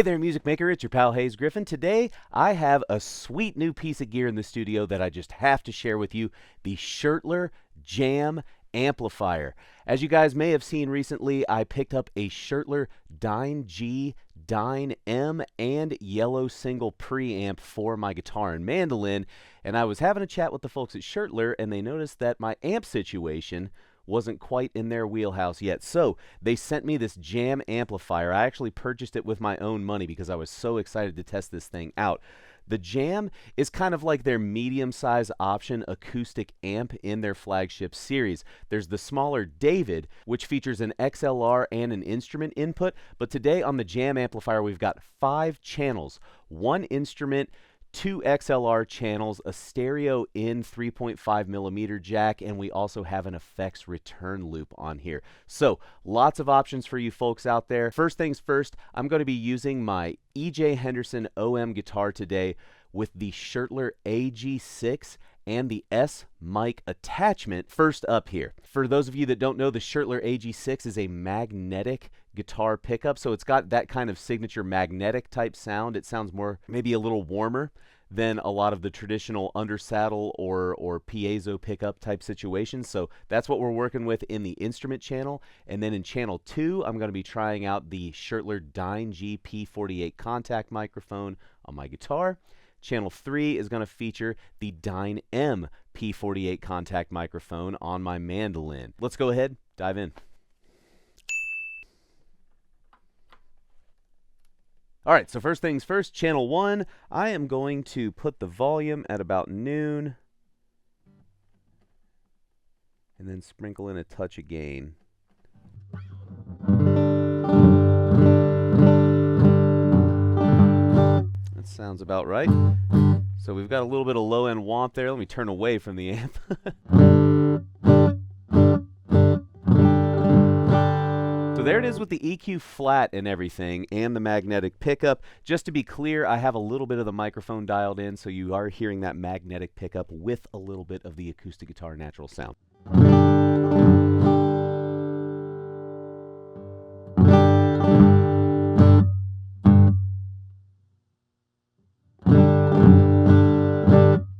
Hey there, music maker, it's your pal Hayes Griffin. Today, I have a sweet new piece of gear in the studio that I just have to share with you, the Schertler JAM amplifier. As you guys may have seen recently, I picked up a Schertler Dyne G, Dyne M, and yellow single preamp for my guitar and mandolin, and I was having a chat with the folks at Schertler, and they noticed that my amp situation wasn't quite in their wheelhouse yet. So they sent me this JAM amplifier. I actually purchased it with my own money because I was so excited to test this thing out. The JAM is kind of like their medium-size option acoustic amp in their flagship series. There's the smaller David, which features an XLR and an instrument input, but today on the JAM amplifier we've got 5 channels, 1 instrument, 2 XLR channels, a stereo in 3.5mm jack, and we also have an effects return loop on here. So lots of options for you folks out there. First things first, I'm going to be using my E.J. Henderson OM guitar today with the Schertler AG6 and the S mic attachment first up here. For those of you that don't know, the Schertler AG6 is a magnetic guitar pickup, so it's got that kind of signature magnetic type sound. It sounds more, maybe a little warmer than a lot of the traditional undersaddle or piezo pickup type situations. So that's what we're working with in the instrument channel. And then in channel 2, I'm going to be trying out the Schertler Dyne G P48 contact microphone on my guitar. Channel 3 is going to feature the Dyne M P48 contact microphone on my mandolin. Let's go ahead, dive in. All right, so first things first, channel 1, I am going to put the volume at about noon and then sprinkle in a touch of gain. That sounds about right. So we've got a little bit of low-end womp there. Let me turn away from the amp. So there it is with the EQ flat and everything and the magnetic pickup. Just to be clear, I have a little bit of the microphone dialed in, so you are hearing that magnetic pickup with a little bit of the acoustic guitar natural sound.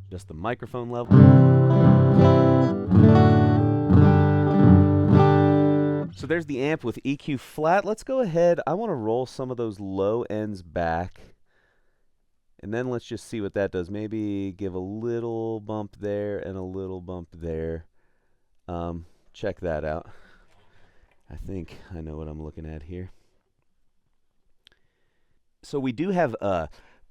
Just the microphone level. So there's the amp with EQ flat. Let's go ahead. I want to roll some of those low ends back. And then let's just see what that does. Maybe give a little bump there and a little bump there. Check that out. I think I know what I'm looking at here. So we do have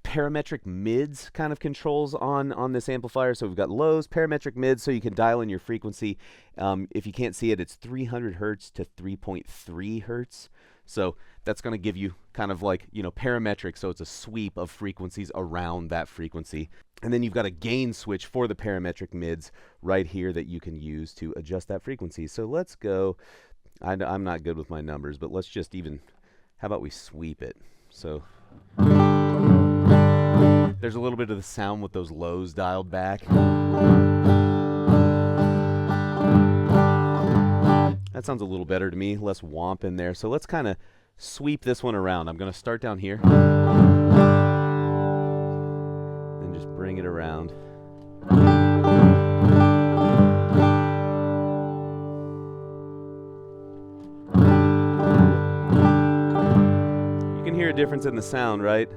parametric mids kind of controls on this amplifier. So we've got lows, parametric mids, so you can dial in your frequency. If you can't see it, it's 300 hertz to 3.3 hertz. So that's going to give you kind of like, you know, parametric, so it's a sweep of frequencies around that frequency. And then you've got a gain switch for the parametric mids right here that you can use to adjust that frequency. So let's go, I'm not good with my numbers, but let's just even, how about we sweep it? So there's a little bit of the sound with those lows dialed back. That sounds a little better to me, less womp in there. So let's kind of sweep this one around. I'm going to start down here and just bring it around. You can hear a difference in the sound, right?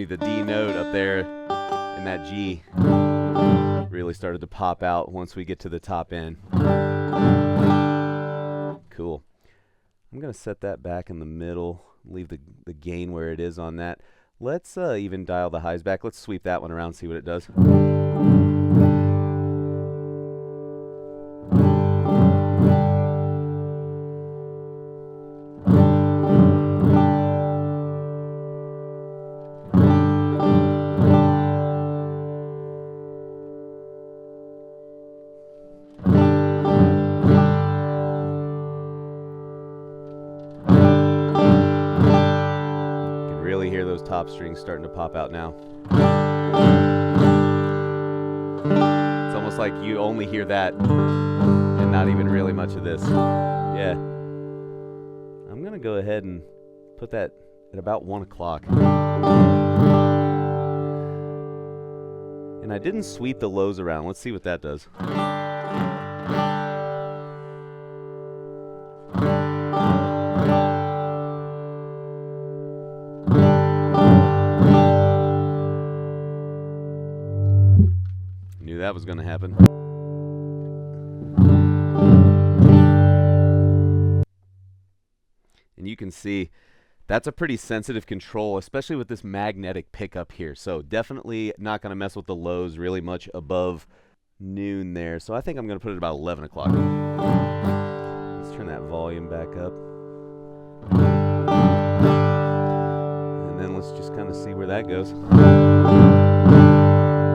The D note up there in that G really started to pop out once we get to the top end. Cool. I'm going to set that back in the middle, leave the gain where it is on that. Let's even dial the highs back. Let's sweep that one around, see what it does. those top strings starting to pop out now. It's almost like you only hear that and not even really much of this. Yeah. I'm going to go ahead and put that at about 1 o'clock. And I didn't sweep the lows around. Let's see what that does. Knew that was going to happen. And you can see that's a pretty sensitive control, especially with this magnetic pickup here. So definitely not going to mess with the lows really much above noon there. So I think I'm going to put it about 11 o'clock. Let's turn that volume back up. And then let's just kind of see where that goes.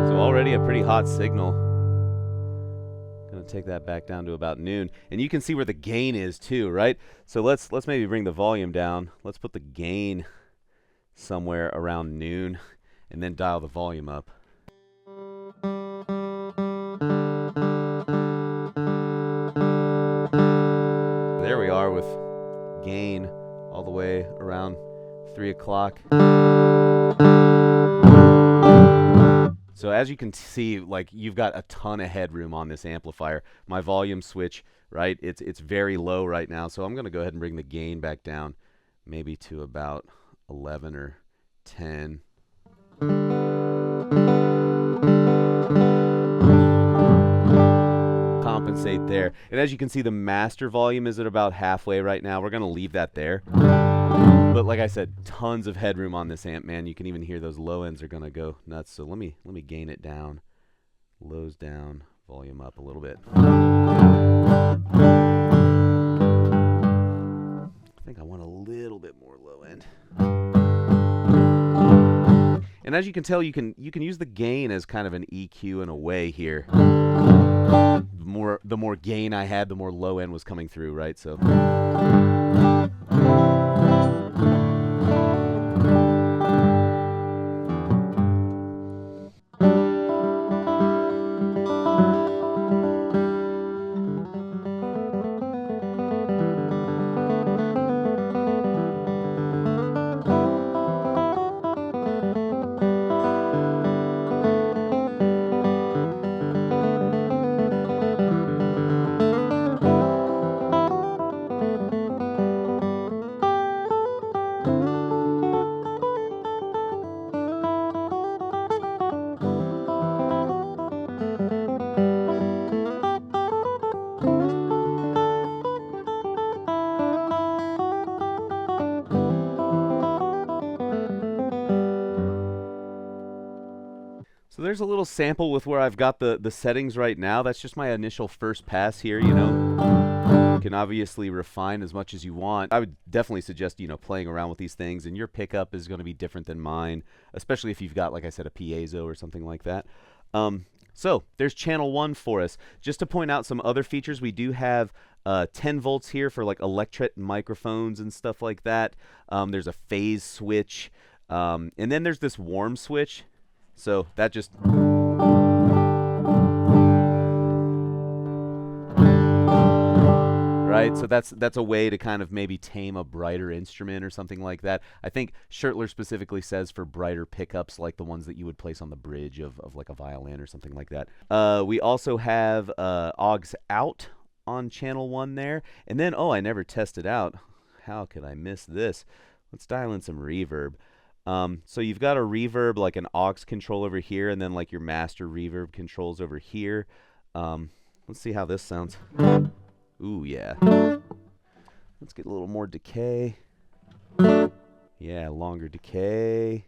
So already a pretty hot signal. Going to take that back down to about noon. And you can see where the gain is too, right? So let's maybe bring the volume down. Let's put the gain somewhere around noon and then dial the volume up. There we are with gain all the way around 3 o'clock. So as you can see, like, you've got a ton of headroom on this amplifier. My volume switch, right, it's very low right now, so I'm going to go ahead and bring the gain back down maybe to about 11 or 10. Compensate there. And as you can see, the master volume is at about halfway right now. We're going to leave that there. But like I said, tons of headroom on this amp, man. You can even hear those low ends are going to go nuts. So let me gain it down, lows down, volume up a little bit. I think I want a little bit more low end. And as you can tell, you can use the gain as kind of an EQ in a way here. The more gain I had, the more low end was coming through, right? So So there's a little sample with where I've got the settings right now. That's just my initial first pass here, you know. You can obviously refine as much as you want. I would definitely suggest, you know, playing around with these things, and your pickup is going to be different than mine, especially if you've got, like I said, a piezo or something like that. So there's channel 1 for us. Just to point out some other features, we do have 10 volts here for like electret microphones and stuff like that. There's a phase switch, and then there's this warm switch. So that just right. So that's a way to kind of maybe tame a brighter instrument or something like that. I think Schertler specifically says for brighter pickups like the ones that you would place on the bridge of like a violin or something like that. We also have aux out on channel 1 there. And then, oh, I never tested out. How could I miss this? Let's dial in some reverb. So you've got a reverb, like an aux control over here, and then like your master reverb controls over here. Let's see how this sounds. Ooh, yeah. Let's get a little more decay. Yeah, longer decay.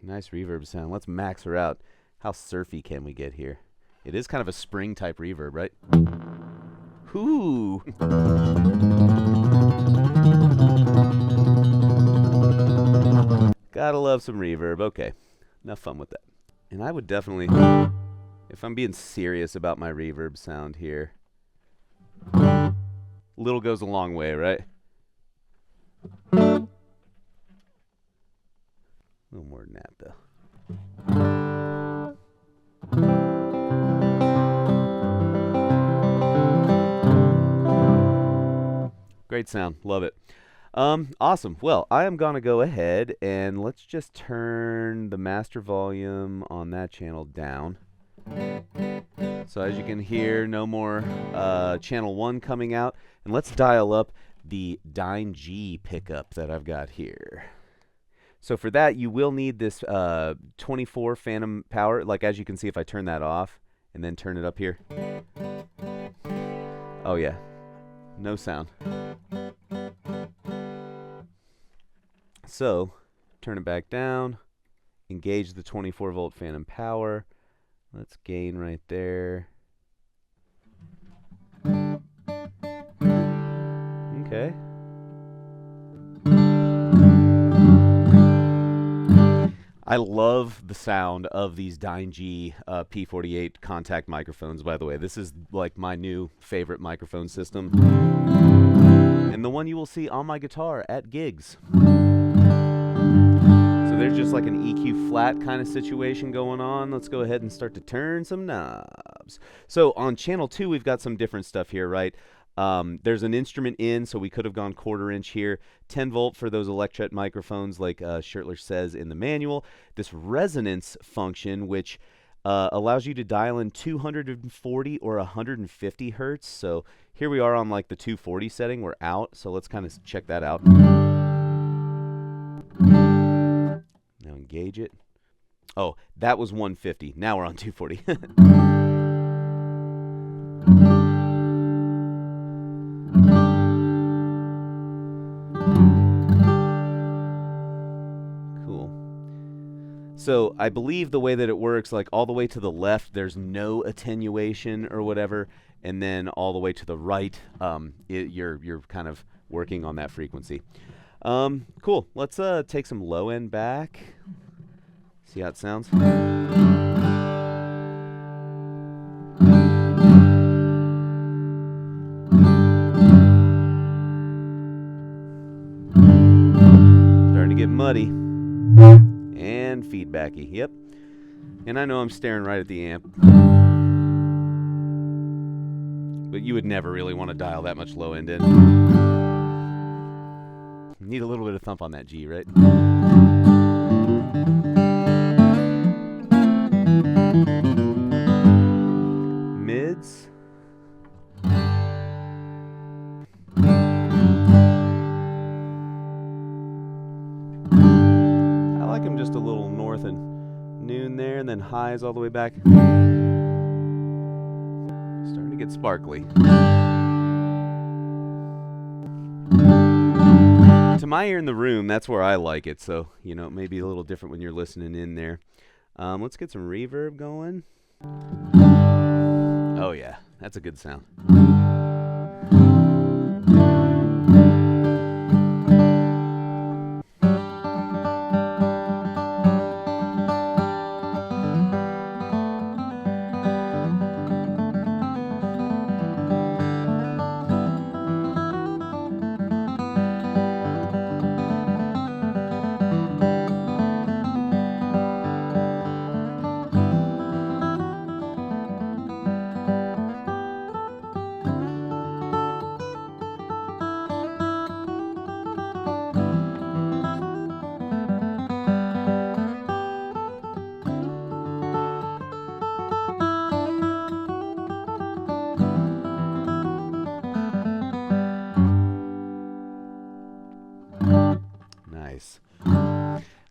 Nice reverb sound. Let's max her out. How surfy can we get here? It is kind of a spring type reverb, right? Ooh. Gotta love some reverb. Okay, enough fun with that. And I would definitely, if I'm being serious about my reverb sound here, little goes a long way, right? A little more than that, though. Great sound. Love it. Awesome. Well, I am going to go ahead and let's just turn the master volume on that channel down. So as you can hear, no more channel 1 coming out. And let's dial up the Dyne G pickup that I've got here. So for that, you will need this 24 phantom power. Like as you can see, if I turn that off and then turn it up here. Oh yeah, no sound. So turn it back down, engage the 24 volt phantom power. Let's gain right there. Okay. I love the sound of these Dyne G P48 contact microphones, by the way. This is like my new favorite microphone system. And the one you will see on my guitar at gigs. So there's just like an EQ flat kind of situation going on. Let's go ahead and start to turn some knobs. So on channel 2, we've got some different stuff here, right? There's an instrument in, so we could have gone 1/4 inch here. 10 volt for those Electret microphones, like Schertler says in the manual. This resonance function, which allows you to dial in 240 or 150 hertz. So here we are on like the 240 setting. We're out, so let's kind of check that out. Now engage it. Oh, that was 150. Now we're on 240. So I believe the way that it works, like all the way to the left, there's no attenuation or whatever, and then all the way to the right, you're kind of working on that frequency. Cool. Let's take some low end back. See how it sounds. Starting to get muddy. And feedbacky, yep. And I know I'm staring right at the amp. But you would never really want to dial that much low end in. Need a little bit of thump on that G, right? Mids. Just a little north and noon there, and then highs all the way back. Starting to get sparkly. To my ear in the room, that's where I like it, so you know it may be a little different when you're listening in there. Let's get some reverb going. Oh yeah, that's a good sound.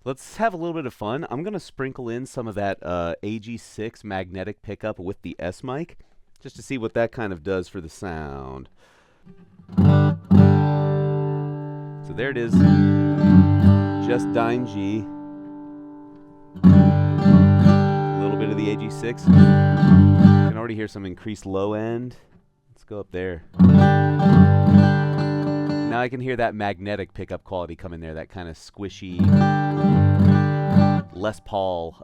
Let's have a little bit of fun. I'm going to sprinkle in some of that AG6 magnetic pickup with the S mic, just to see what that kind of does for the sound. So there it is, just Dyne G. A little bit of the AG6. You can already hear some increased low end. Let's go up there. Now I can hear that magnetic pickup quality come in there, that kind of squishy Les Paul,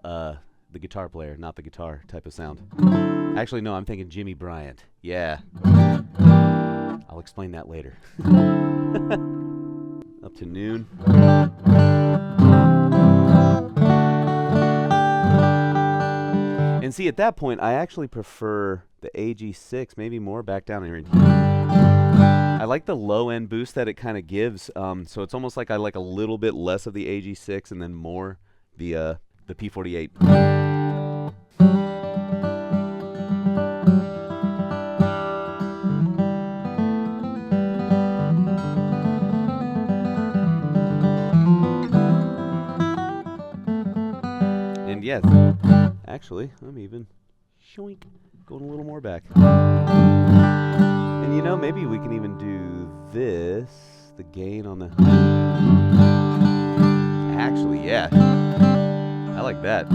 the guitar player, not the guitar type of sound. Actually, no, I'm thinking Jimmy Bryant. Yeah. I'll explain that later. Up to noon. And see, at that point, I actually prefer the AG6, maybe more back down here. I like the low end boost that it kind of gives. So it's almost like I like a little bit less of the AG6 and then more the P48. And yes, actually, I'm even shoink, going a little more back. And you know, maybe we can even do this, the gain on the... Actually, yeah. I like that.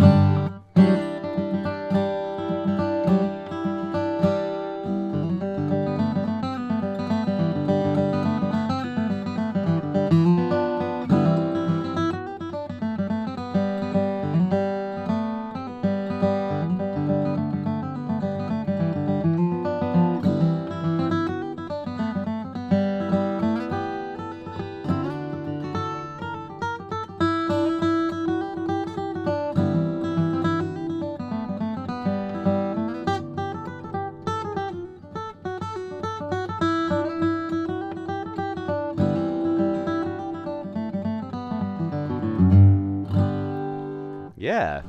Yeah.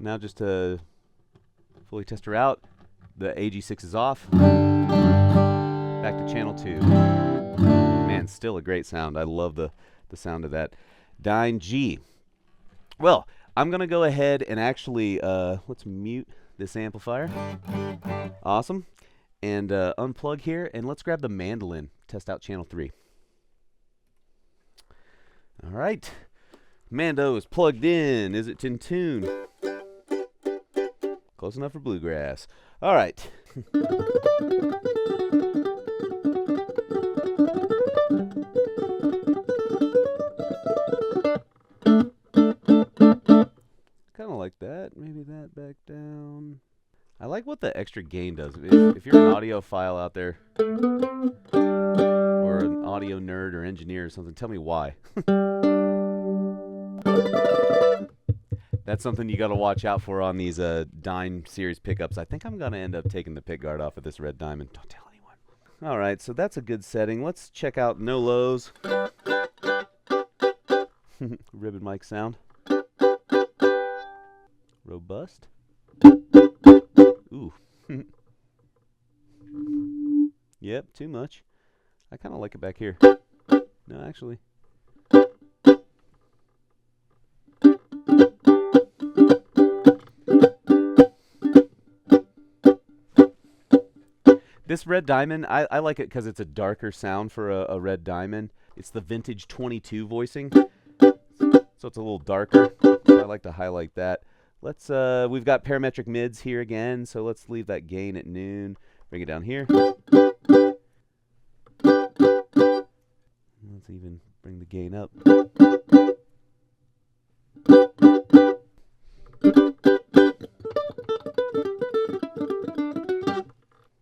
Now just to fully test her out, the AG6 is off. Back to channel 2. Man, still a great sound. I love the sound of that Dyne G. Well, I'm going to go ahead and actually, let's mute this amplifier. Awesome. And unplug here, and let's grab the mandolin, test out channel 3. All right. Mando is plugged in. Is it in tune? Close enough for bluegrass. All right. Kind of like that. Maybe that back down. I like what the extra gain does. If you're an audiophile out there, or an audio nerd or engineer or something, tell me why. That's something you got to watch out for on these Dyne series pickups. I think I'm going to end up taking the pick guard off of this red diamond. Don't tell anyone. All right, so that's a good setting. Let's check out no lows. Ribbon mic sound. Robust. Ooh. Yep, too much. I kind of like it back here. No, actually. This red diamond, I like it because it's a darker sound for a red diamond. It's the vintage 22 voicing, so it's a little darker. So I like to highlight that. Let's we've got parametric mids here again, so let's leave that gain at noon. Bring it down here. Let's even bring the gain up.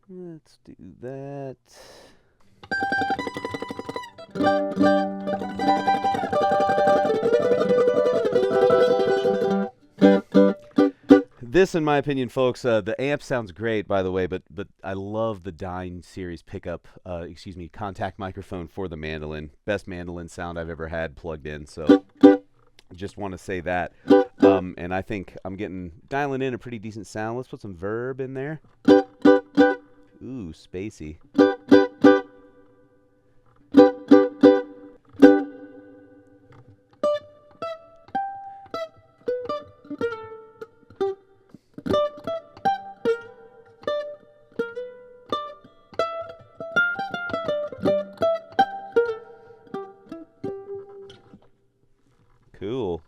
Let's do that. This, in my opinion, folks, the amp sounds great, by the way, but I love the Dyne series pickup, contact microphone for the mandolin. Best mandolin sound I've ever had plugged in, so just want to say that. And I think I'm dialing in a pretty decent sound. Let's put some verb in there. Ooh, spacey. Cool.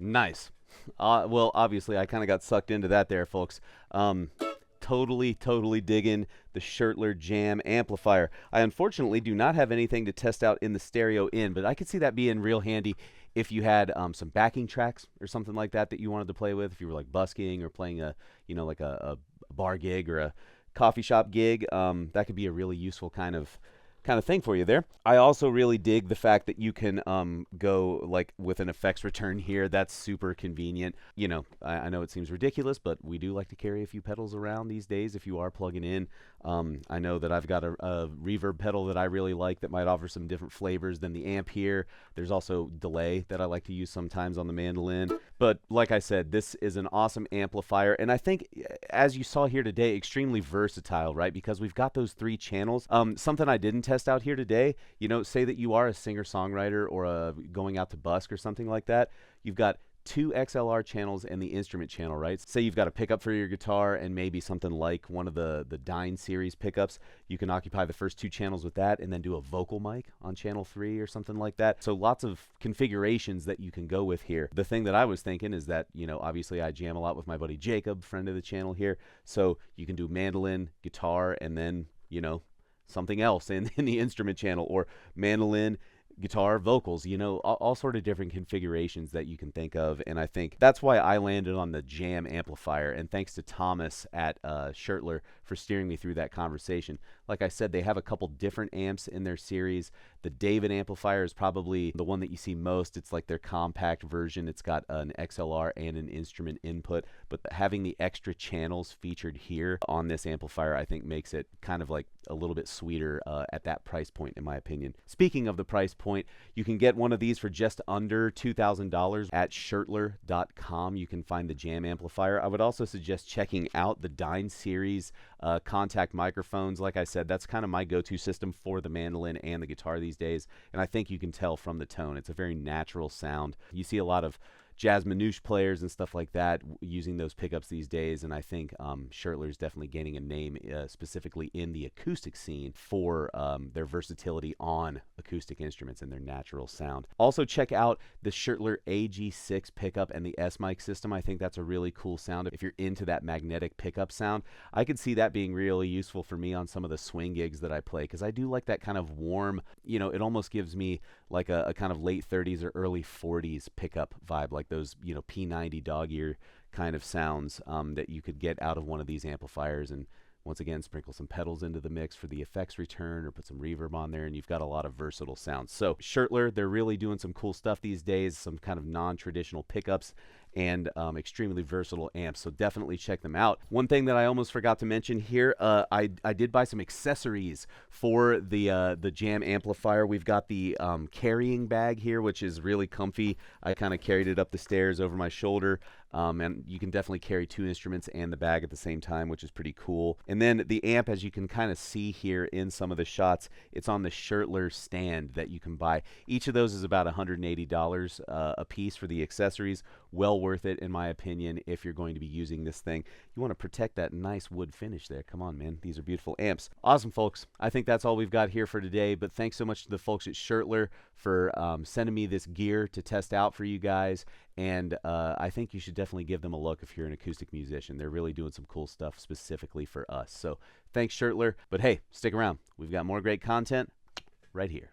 Nice. Well, obviously, I kind of got sucked into that there, folks. Um, totally digging the Schertler JAM amplifier. I unfortunately do not have anything to test out in the stereo in, but I could see that being real handy if you had some backing tracks or something like that that you wanted to play with. If you were like busking or playing a, like a bar gig or a coffee shop gig, that could be a really useful kind of thing for you there. I also really dig the fact that you can go like with an effects return here. That's super convenient. I know it seems ridiculous, but we do like to carry a few pedals around these days if you are plugging in. I know that I've got a reverb pedal that I really like that might offer some different flavors than the amp here. There's also delay that I like to use sometimes on the mandolin. But like I said, this is an awesome amplifier, and I think, as you saw here today, extremely versatile, right? Because we've got those 3 channels. Something I didn't test out here today, say that you are a singer-songwriter or going out to busk or something like that. You've got 2 XLR channels and the instrument channel, right? Say you've got a pickup for your guitar and maybe something like one of the Dyne series pickups. You can occupy the first 2 channels with that and then do a vocal mic on channel 3 or something like that. So lots of configurations that you can go with here. The thing that I was thinking is that, obviously I jam a lot with my buddy Jacob, friend of the channel here. So you can do mandolin, guitar, and then, something else in the instrument channel, or mandolin, guitar, vocals, all sort of different configurations that you can think of. And I think that's why I landed on the JAM amplifier. And thanks to Thomas at Schertler for steering me through that conversation. Like I said, they have a couple different amps in their series. The David amplifier is probably the one that you see most. It's like their compact version. It's got an XLR and an instrument input, but having the extra channels featured here on this amplifier, I think makes it kind of like a little bit sweeter at that price point, in my opinion. Speaking of the price point, you can get one of these for just under $2,000 at Schertler.com. You can find the JAM amplifier. I would also suggest checking out the Dyne series contact microphones. Like I said, that's kind of my go-to system for the mandolin and the guitar these days, and I think you can tell from the tone. It's a very natural sound. You see a lot of jazz manouche players and stuff like that using those pickups these days, and I think Schertler is definitely gaining a name specifically in the acoustic scene for their versatility on acoustic instruments and their natural sound. Also check out the Schertler AG6 pickup and the S-Mic system. I think that's a really cool sound. If you're into that magnetic pickup sound, I could see that being really useful for me on some of the swing gigs that I play, because I do like that kind of warm, it almost gives me like a kind of late 30s or early 40s pickup vibe, like those, P90 dog ear kind of sounds that you could get out of one of these amplifiers. And once again, sprinkle some pedals into the mix for the effects return, or put some reverb on there, and you've got a lot of versatile sounds. So Schertler, they're really doing some cool stuff these days, some kind of non-traditional pickups and extremely versatile amps, so definitely check them out. One thing that I almost forgot to mention here, I did buy some accessories for the JAM amplifier. We've got the carrying bag here, which is really comfy. I kind of carried it up the stairs over my shoulder, and you can definitely carry 2 instruments and the bag at the same time, which is pretty cool. And then the amp, as you can kind of see here in some of the shots, it's on the Schertler stand that you can buy. Each of those is about $180 a piece for the accessories. Well worth it, in my opinion, if you're going to be using this thing. You want to protect that nice wood finish there. Come on, man. These are beautiful amps. Awesome, folks. I think that's all we've got here for today, but thanks so much to the folks at Schertler for sending me this gear to test out for you guys. And I think you should definitely give them a look if you're an acoustic musician. They're really doing some cool stuff specifically for us. So thanks, Schertler. But hey, stick around. We've got more great content right here.